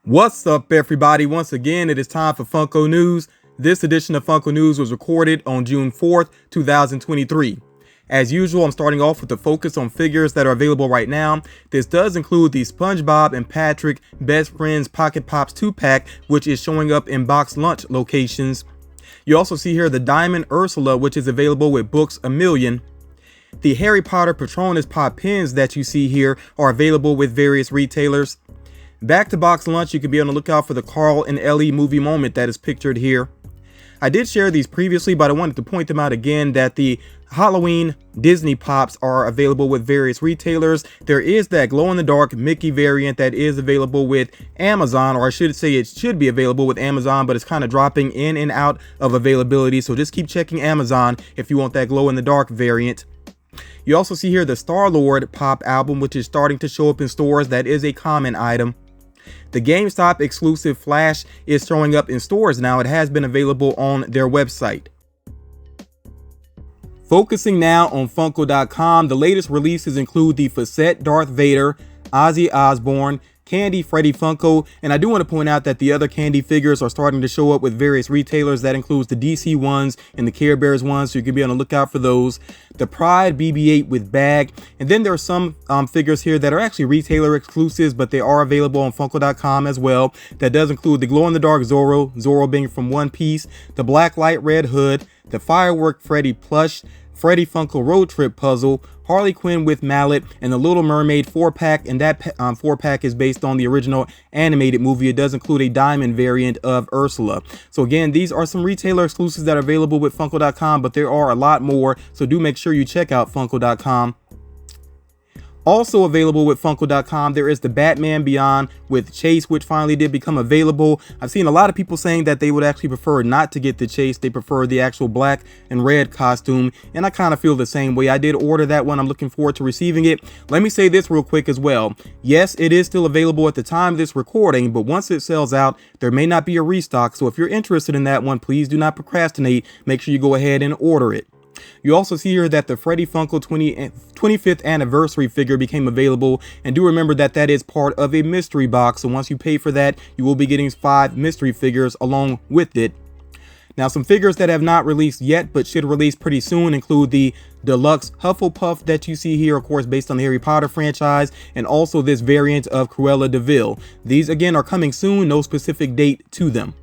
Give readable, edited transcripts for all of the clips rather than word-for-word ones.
What's up, everybody? Once again, it is time for Funko News. This edition of Funko News was recorded on June 4th, 2023. As usual, I'm starting off with the focus on figures that are available right now. This does include the SpongeBob and Patrick Best Friends Pocket Pops 2-pack, which is showing up in box lunch locations. You also see here the Diamond Ursula, which is available with Books A Million. The Harry Potter Patronus Pop Pins that you see here are available with various retailers. Back to box lunch, you can be on the lookout for the Carl and Ellie movie moment that is pictured here. I did share these previously, but I wanted to point them out again that the Halloween Disney Pops are available with various retailers. There is that glow-in-the-dark Mickey variant that is available with Amazon, or I should say it should be available with Amazon, but it's kind of dropping in and out of availability, so just keep checking Amazon if you want that glow-in-the-dark variant. You also see here the Star-Lord Pop album, which is starting to show up in stores. That is a common item. The GameStop exclusive Flash is showing up in stores now. It has been available on their website. Focusing now on Funko.com, the latest releases include the Facette Darth Vader, Ozzy Osbourne, Candy Freddy Funko, and I do want to point out that the other Candy figures are starting to show up with various retailers. That includes the DC ones and the Care Bears ones, so you can be on the lookout for those. The Pride BB-8 with bag, and then there are some figures here that are actually retailer exclusives, but they are available on Funko.com as well. That does include the glow-in-the-dark Zorro being from One Piece, the Black Light Red Hood, the Firework Freddy plush, Freddy Funko Road Trip puzzle, Harley Quinn with mallet, and the Little Mermaid 4-pack, and that 4-pack is based on the original animated movie. It does include a diamond variant of Ursula. So again, these are some retailer exclusives that are available with Funko.com, but there are a lot more, so do make sure you check out Funko.com. Also available with Funko.com, there is the Batman Beyond with Chase, which finally did become available. I've seen a lot of people saying that they would actually prefer not to get the Chase. They prefer the actual black and red costume, and I kind of feel the same way. I did order that one. I'm looking forward to receiving it. Let me say this real quick as well. Yes, it is still available at the time of this recording, but once it sells out, there may not be a restock. So if you're interested in that one, please do not procrastinate. Make sure you go ahead and order it. You also see here that the Freddy Funko 25th anniversary figure became available, and do remember that that is part of a mystery box, so once you pay for that, you will be getting 5 mystery figures along with it. Now, some figures that have not released yet but should release pretty soon include the deluxe Hufflepuff that you see here, of course based on the Harry Potter franchise, and also this variant of Cruella de Vil. These again are coming soon, no specific date to them.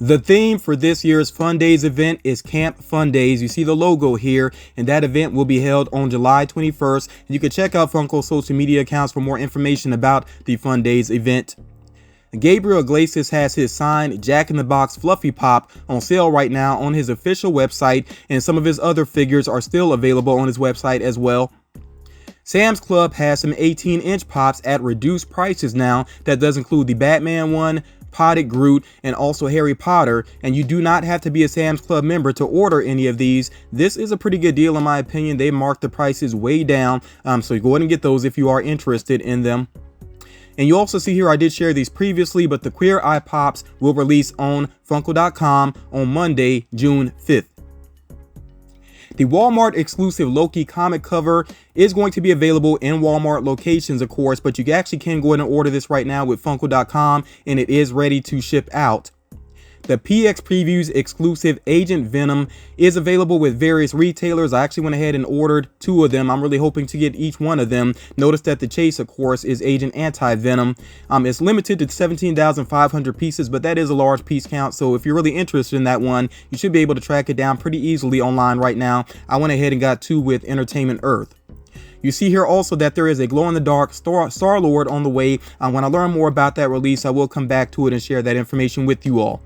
The theme for this year's Fun Days event is Camp Fun Days. You see the logo here, and that event will be held on July 21st. And you can check out Funko's social media accounts for more information about the Fun Days event. Gabriel Iglesias has his signed Jack in the Box Fluffy Pop on sale right now on his official website, and some of his other figures are still available on his website as well. Sam's Club has some 18-inch pops at reduced prices now. That does include the Batman one, Potted Groot, and also Harry Potter, and you do not have to be a Sam's Club member to order any of these. This is a pretty good deal in my opinion. They marked the prices way down, so go ahead and get those if you are interested in them. And you also see here, I did share these previously, but the Queer Eye Pops will release on Funko.com on Monday, June 5th. The Walmart exclusive Loki comic cover is going to be available in Walmart locations, of course, but you actually can go ahead and order this right now with Funko.com, and it is ready to ship out. The PX Previews exclusive Agent Venom is available with various retailers. I actually went ahead and ordered 2 of them. I'm really hoping to get each one of them. Notice that the Chase, of course, is Agent Anti-Venom. It's limited to 17,500 pieces, but that is a large piece count. So if you're really interested in that one, you should be able to track it down pretty easily online right now. I went ahead and got 2 with Entertainment Earth. You see here also that there is a glow-in-the-dark Star-Lord on the way. When I learn more about that release, I will come back to it and share that information with you all.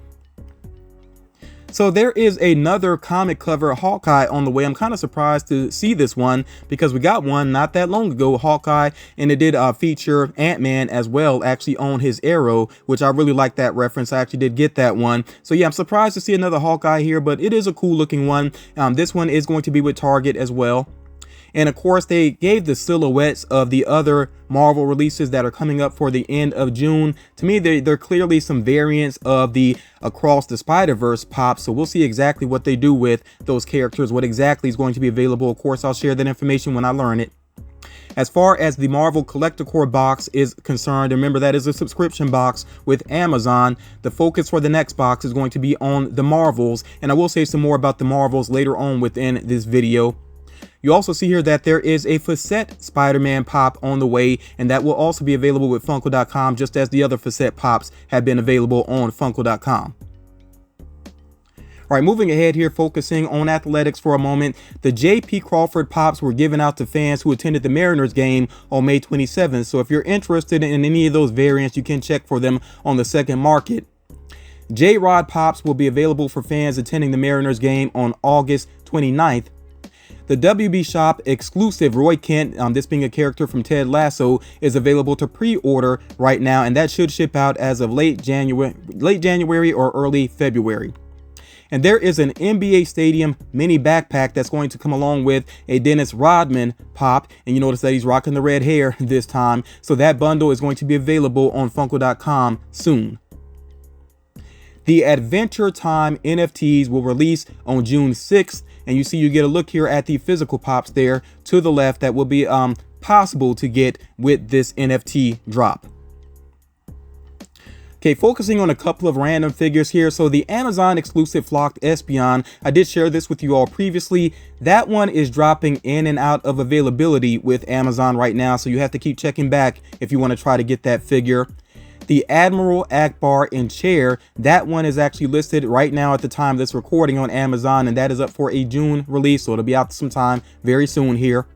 So there is another comic cover Hawkeye on the way. I'm kind of surprised to see this one because we got one not that long ago, Hawkeye, and it did feature Ant-Man as well, actually on his arrow, which I really like that reference. I actually did get that one. So yeah, I'm surprised to see another Hawkeye here, but it is a cool looking one. This one is going to be with Target as well. And of course, they gave the silhouettes of the other Marvel releases that are coming up for the end of June. To me, they're clearly some variants of the Across the Spider-Verse pop. So we'll see exactly what they do with those characters, what exactly is going to be available. Of course, I'll share that information when I learn it. As far as the Marvel Collector Core box is concerned, remember that is a subscription box with Amazon. The focus for the next box is going to be on the Marvels, and I will say some more about the Marvels later on within this video. You also see here that there is a facet Spider-Man pop on the way, and that will also be available with Funko.com, just as the other facet pops have been available on Funko.com. All right, moving ahead here, focusing on athletics for a moment. The J.P. Crawford Pops were given out to fans who attended the Mariners game on May 27th. So if you're interested in any of those variants, you can check for them on the second market. J-Rod Pops will be available for fans attending the Mariners game on August 29th. The WB Shop exclusive Roy Kent, this being a character from Ted Lasso, is available to pre-order right now, and that should ship out as of late January or early February. And there is an NBA Stadium mini backpack that's going to come along with a Dennis Rodman pop. And you notice that he's rocking the red hair this time. So that bundle is going to be available on Funko.com soon. The Adventure Time NFTs will release on June 6th. And you see you get a look here at the physical pops there to the left that will be possible to get with this NFT drop. Okay, focusing on a couple of random figures here. So the Amazon exclusive Flocked Espeon, I did share this with you all previously. That one is dropping in and out of availability with Amazon right now, so you have to keep checking back if you want to try to get that figure. The Admiral Akbar in chair, that one is actually listed right now at the time of this recording on Amazon, and that is up for a June release, so it'll be out sometime very soon here.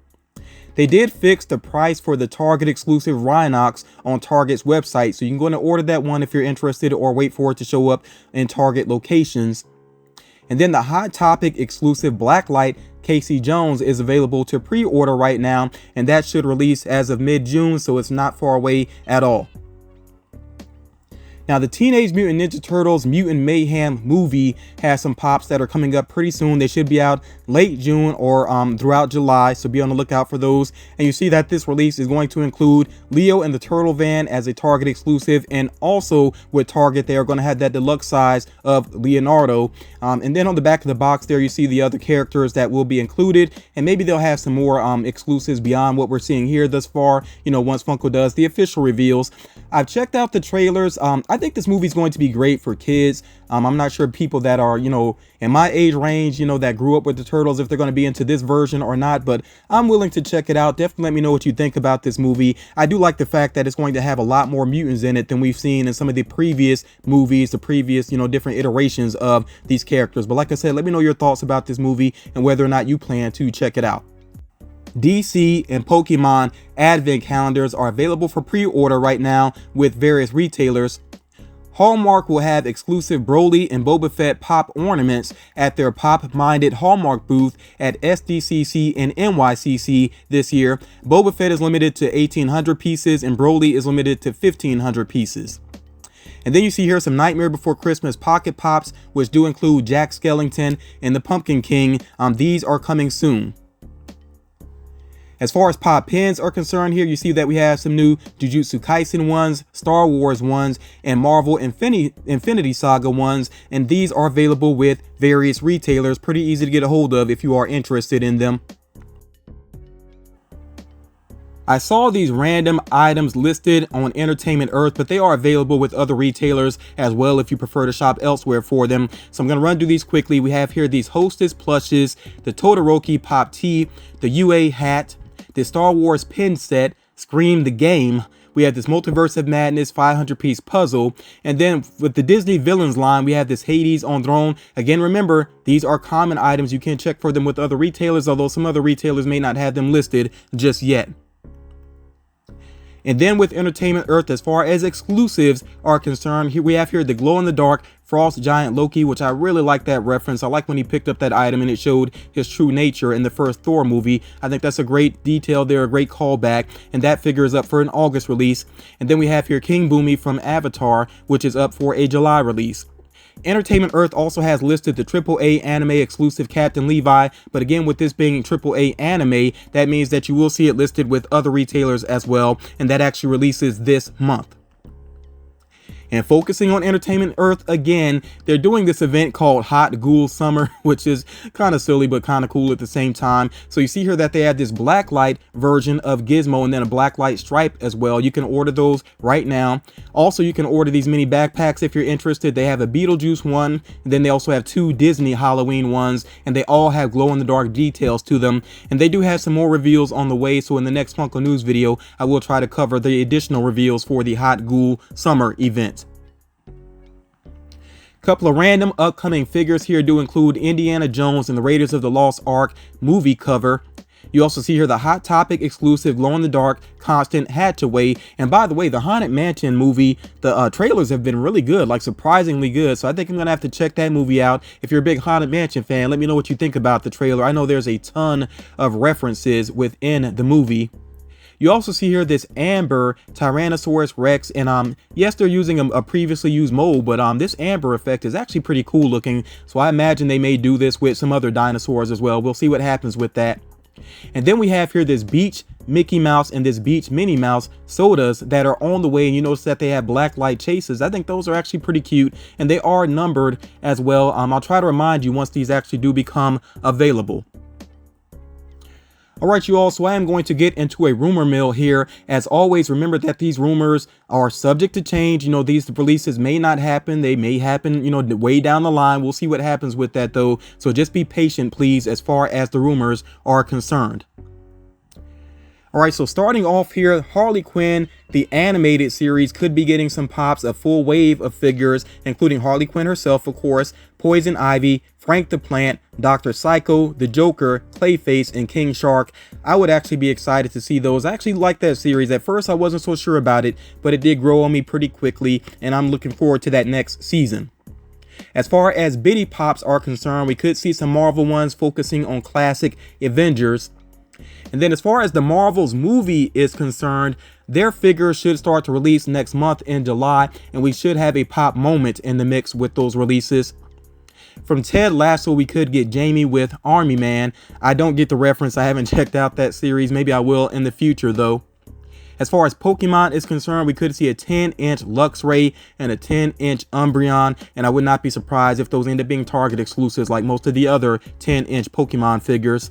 They did fix the price for the Target exclusive Rhinox on Target's website, so you can go and order that one if you're interested, or wait for it to show up in Target locations. And then the Hot Topic exclusive Blacklight Casey Jones is available to pre-order right now, and that should release as of mid-June, so it's not far away at all. Now, the Teenage Mutant Ninja Turtles Mutant Mayhem movie has some pops that are coming up pretty soon. They should be out late June or throughout July, so be on the lookout for those. And you see that this release is going to include Leo and the Turtle Van as a Target exclusive, and also with Target they are going to have that deluxe size of Leonardo. And then on the back of the box there you see the other characters that will be included, and maybe they'll have some more exclusives beyond what we're seeing here thus far, you know, once Funko does the official reveals. I've checked out the trailers. I think this movie is going to be great for kids. I'm not sure people that are, you know, in my age range, you know, that grew up with the Turtles, if they're going to be into this version or not, but I'm willing to check it out. Definitely let me know what you think about this movie. I do like the fact that it's going to have a lot more mutants in it than we've seen in some of the previous movies, the previous, you know, different iterations of these characters. But like I said, let me know your thoughts about this movie and whether or not you plan to check it out. DC and Pokemon advent calendars are available for pre-order right now with various retailers. Hallmark will have exclusive Broly and Boba Fett pop ornaments at their pop-minded Hallmark booth at SDCC and NYCC this year. Boba Fett is limited to 1,800 pieces and Broly is limited to 1,500 pieces. And then you see here some Nightmare Before Christmas pocket pops, which do include Jack Skellington and the Pumpkin King. These are coming soon. As far as pop pins are concerned here, you see that we have some new Jujutsu Kaisen ones, Star Wars ones, and Marvel Infinity Saga ones, and these are available with various retailers. Pretty easy to get a hold of if you are interested in them. I saw these random items listed on Entertainment Earth, but they are available with other retailers as well if you prefer to shop elsewhere for them. So I'm going to run through these quickly. We have here these Hostess plushes, the Todoroki Pop Tee, the UA hat, the Star Wars pin set, Scream the Game. We have this Multiverse of Madness 500-piece puzzle. And then with the Disney Villains line, we have this Hades on Throne. Again, remember, these are common items. You can check for them with other retailers, although some other retailers may not have them listed just yet. And then with Entertainment Earth, as far as exclusives are concerned, here we have here the glow-in-the-dark Frost Giant Loki, which I really like that reference. I like when he picked up that item and it showed his true nature in the first Thor movie. I think that's a great detail there, a great callback, and that figure is up for an August release. And then we have here King Boomy from Avatar, which is up for a July release. Entertainment Earth also has listed the AAA anime exclusive Captain Levi, but again, with this being AAA anime, that means that you will see it listed with other retailers as well, and that actually releases this month. And focusing on Entertainment Earth again, they're doing this event called Hot Ghoul Summer, which is kind of silly but kind of cool at the same time. So you see here that they have this blacklight version of Gizmo and then a blacklight stripe as well. You can order those right now. Also, you can order these mini backpacks if you're interested. They have a Beetlejuice one, and then they also have 2 Disney Halloween ones, and they all have glow-in-the-dark details to them. And they do have some more reveals on the way, so in the next Funko News video, I will try to cover the additional reveals for the Hot Ghoul Summer event. Couple of random upcoming figures here do include Indiana Jones and the Raiders of the Lost Ark movie cover. You also see here the Hot Topic exclusive glow-in-the-dark Constant Hatchaway. And by the way, the Haunted Mansion movie, the trailers have been really good, like surprisingly good. So I think I'm gonna have to check that movie out. If you're a big Haunted Mansion fan, let me know what you think about the trailer. I know there's a ton of references within the movie. You also see here this Amber Tyrannosaurus Rex, and yes, they're using a previously used mold, but this Amber effect is actually pretty cool looking. So I imagine they may do this with some other dinosaurs as well. We'll see what happens with that. And then we have here this Beach Mickey Mouse and this Beach Minnie Mouse sodas that are on the way, and you notice that they have black light chases. I think those are actually pretty cute, and they are numbered as well. I'll try to remind you once these actually do become available. All right, you all, so I am going to get into a rumor mill here. As always, remember that these rumors are subject to change. You know, these releases may not happen. They may happen, you know, way down the line. We'll see what happens with that, though. So just be patient, please, as far as the rumors are concerned. All right, so starting off here, Harley Quinn, the animated series, could be getting some pops, a full wave of figures, including Harley Quinn herself, of course, Poison Ivy, Frank the Plant, Dr. Psycho, the Joker, Clayface, and King Shark. I would actually be excited to see those. I actually like that series. At first, I wasn't so sure about it, but it did grow on me pretty quickly, and I'm looking forward to that next season. As far as Bitty Pops are concerned, we could see some Marvel ones focusing on classic Avengers. And then as far as the Marvels movie is concerned, their figures should start to release next month in July, and we should have a pop moment in the mix with those releases. From Ted Lasso, we could get Jamie with Army Man. I don't get the reference. I haven't checked out that series. Maybe I will in the future, though. As far as Pokemon is concerned, we could see a 10-inch Luxray and a 10-inch Umbreon, and I would not be surprised if those end up being Target exclusives like most of the other 10-inch Pokemon figures.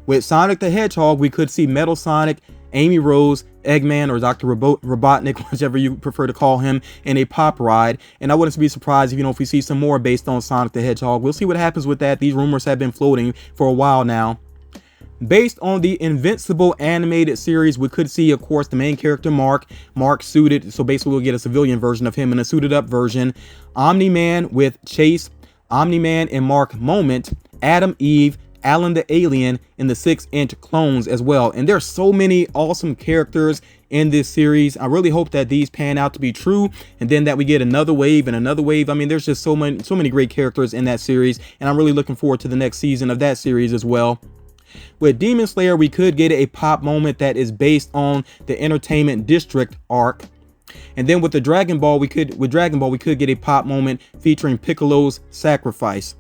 With Sonic the Hedgehog, we could see Metal Sonic, Amy Rose, Eggman, or Dr. Robotnik, whichever you prefer to call him, in a pop ride. And I wouldn't be surprised if, if we see some more based on Sonic the Hedgehog. We'll see what happens with that. These rumors have been floating for a while now. Based on the Invincible animated series, we could see, of course, the main character Mark suited. So basically, we'll get a civilian version of him in a suited up version. Omni-Man with Chase, Omni-Man and Mark Moment, Adam Eve, Alan the Alien, and the 6-inch clones as well. And there's so many awesome characters in this series. I really hope that these pan out to be true, and then that we get another wave and another wave. I mean, there's just so many great characters in that series, and I'm really looking forward to the next season of that series as well. With Demon Slayer, we could get a pop moment that is based on the Entertainment District arc. And then with the Dragon Ball, we could get a pop moment featuring Piccolo's sacrifice.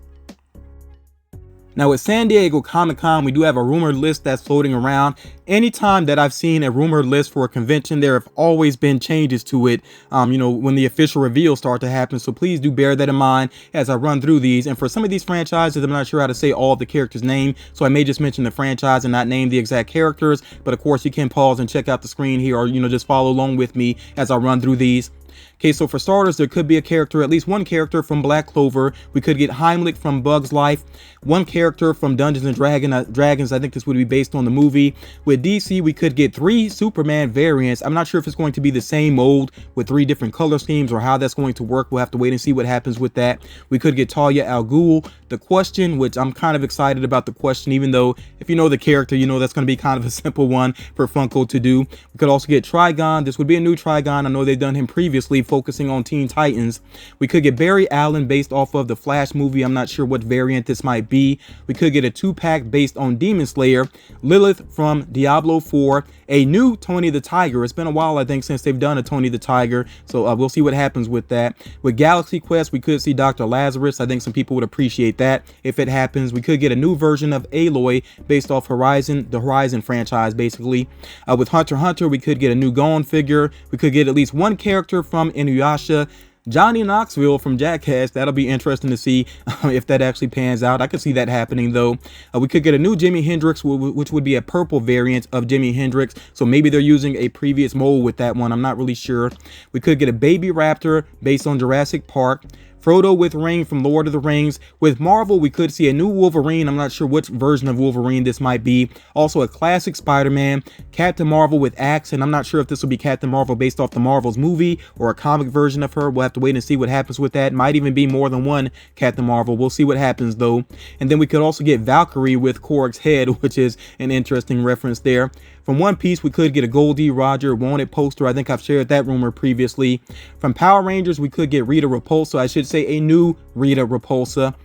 Now with San Diego Comic-Con, we do have a rumored list that's floating around. Anytime that I've seen a rumored list for a convention, there have always been changes to it, when the official reveals start to happen. So please do bear that in mind as I run through these. And for some of these franchises, I'm not sure how to say all of the characters' name, so I may just mention the franchise and not name the exact characters. But of course, you can pause and check out the screen here, or just follow along with me as I run through these. Okay, so for starters, there could be a character, at least one character from Black Clover. We could get Heimlich from Bug's Life, one character from Dungeons and Dragons. I think this would be based on the movie. With DC, we could get 3 Superman variants. I'm not sure if it's going to be the same mold with 3 different color schemes or how that's going to work. We'll have to wait and see what happens with that. We could get Talia al Ghul, the Question, which I'm kind of excited about the Question, even though if you know the character, that's going to be kind of a simple one for Funko to do. We could also get Trigon. This would be a new Trigon. I know they've done him previously, focusing on Teen Titans. We could get Barry Allen based off of the Flash movie. I'm not sure what variant this might be. We could get a 2-pack based on Demon Slayer, Lilith from Diablo 4, a new Tony the Tiger. It's been a while, I think, since they've done a Tony the Tiger, so we'll see what happens with that. With Galaxy Quest, we could see Dr. Lazarus. I think some people would appreciate that if it happens. We could get a new version of Aloy based off the Horizon franchise, basically. With Hunter x Hunter, we could get a new Gon figure. We could get at least one character from Inuyasha, Johnny Knoxville from Jackass. That'll be interesting to see if that actually pans out. I could see that happening though. We could get a new Jimi Hendrix, which would be a purple variant of Jimi Hendrix. So maybe they're using a previous mold with that one. I'm not really sure. We could get a Baby Raptor based on Jurassic Park. Frodo with Ring from Lord of the Rings. With Marvel, we could see a new Wolverine. I'm not sure which version of Wolverine this might be. Also a classic Spider-Man. Captain Marvel with Axe, and I'm not sure if this will be Captain Marvel based off the Marvel's movie or a comic version of her. We'll have to wait and see what happens with that. Might even be more than one Captain Marvel. We'll see what happens though. And then we could also get Valkyrie with Korg's head, which is an interesting reference there. From One Piece, we could get a Goldie Roger wanted poster. I think I've shared that rumor previously. From Power Rangers, we could get Rita Repulsa. I should say a new Rita Repulsa.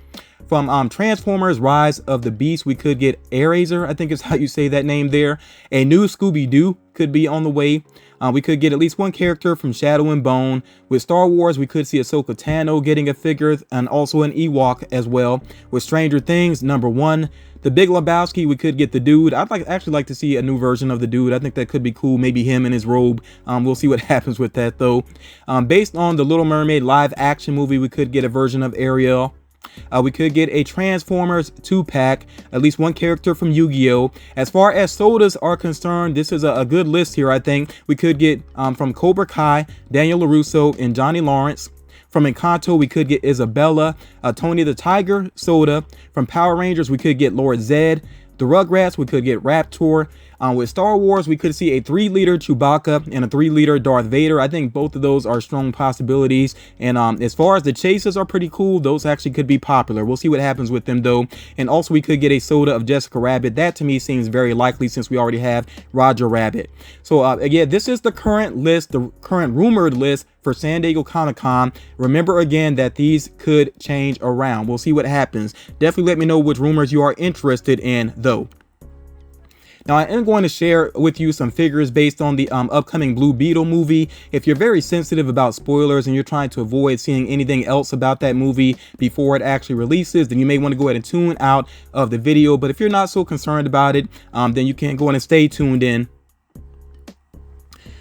From Transformers Rise of the Beast, we could get Airazor, I think is how you say that name there. A new Scooby-Doo could be on the way. We could get at least one character from Shadow and Bone. With Star Wars, we could see Ahsoka Tano getting a figure and also an Ewok as well. With Stranger Things, #1. The Big Lebowski, we could get the Dude. I'd actually like to see a new version of the Dude. I think that could be cool. Maybe him in his robe. We'll see what happens with that though. Based on the Little Mermaid live action movie, we could get a version of Ariel. We could get a Transformers 2-pack, at least one character from Yu-Gi-Oh! As far as sodas are concerned, this is a good list here, I think. We could get from Cobra Kai, Daniel LaRusso, and Johnny Lawrence. From Encanto, we could get Isabella, Tony the Tiger soda. From Power Rangers, we could get Lord Zed. The Rugrats, we could get Raptor. With Star Wars, we could see a 3-liter Chewbacca and a 3-liter Darth Vader. I think both of those are strong possibilities. And as far as the chases are pretty cool, those actually could be popular. We'll see what happens with them though. And also we could get a soda of Jessica Rabbit. That to me seems very likely since we already have Roger Rabbit. So again, this is the current list, the current rumored list for San Diego Comic-Con. Remember again that these could change around. We'll see what happens. Definitely let me know which rumors you are interested in though. Now, I am going to share with you some figures based on the upcoming Blue Beetle movie. If you're very sensitive about spoilers and you're trying to avoid seeing anything else about that movie before it actually releases, then you may want to go ahead and tune out of the video. But if you're not so concerned about it, then you can go ahead and stay tuned in.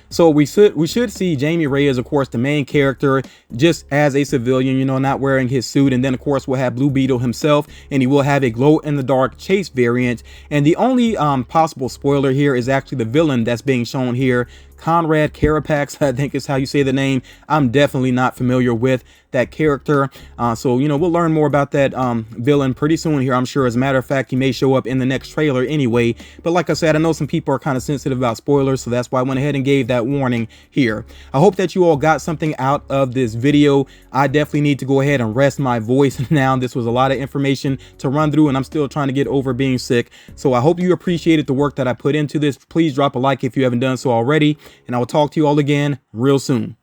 So we should see Jamie Reyes, of course, the main character, just as a civilian, you know, not wearing his suit. And then, of course, we'll have Blue Beetle himself, and he will have a glow-in-the-dark chase variant. And the only possible spoiler here is actually the villain that's being shown here. Conrad Carapax, I think is how you say the name. I'm definitely not familiar with that character. So, you know, we'll learn more about that villain pretty soon here, I'm sure. As a matter of fact, he may show up in the next trailer anyway. But like I said, I know some people are kind of sensitive about spoilers, so that's why I went ahead and gave that warning here. I hope that you all got something out of this video. I definitely need to go ahead and rest my voice now. This was a lot of information to run through, and I'm still trying to get over being sick. So I hope you appreciated the work that I put into this. Please drop a like if you haven't done so already, and I will talk to you all again real soon.